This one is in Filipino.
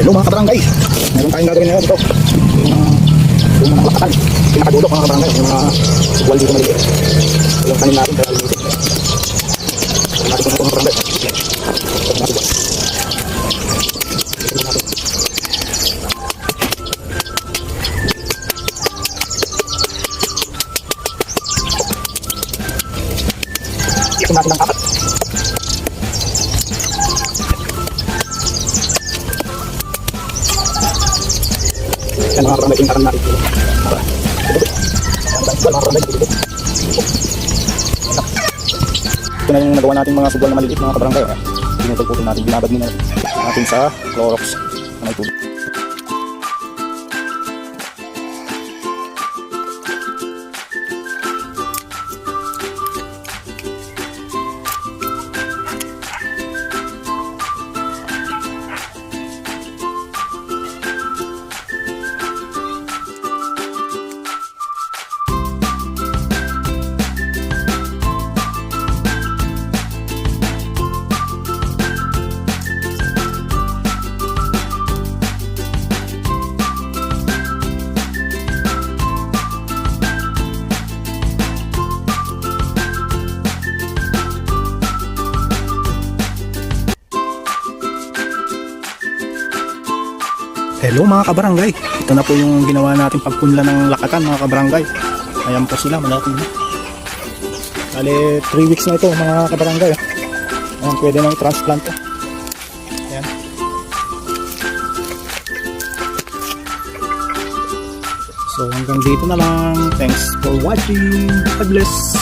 Hello mga kabarangay, meron tayong gagawin ngayon ito. Yung mga lakatan, pinakadulok mga kabarangay, yung mga suwal dito maliliit. Yung kanin natin, kaya limitin. Natin kung ito mga kabarangay. Ito natin ang kapat. Yan mga kabarangay, tingnan natin. Ito na yung nagawa natin mga subwal na maliliit mga kabarangay. Pinutulputin natin, binabad muna natin sa Clorox na may tubig. Hello mga kabarangay, ito na po yung ginawa natin pagpunla ng lakatan mga kabarangay. Ayan po sila, malaki na. Kali 3 weeks na ito mga kabarangay. Ayan, pwede nang transplant to. Ayan. So hanggang dito na lang. Thanks for watching. God bless.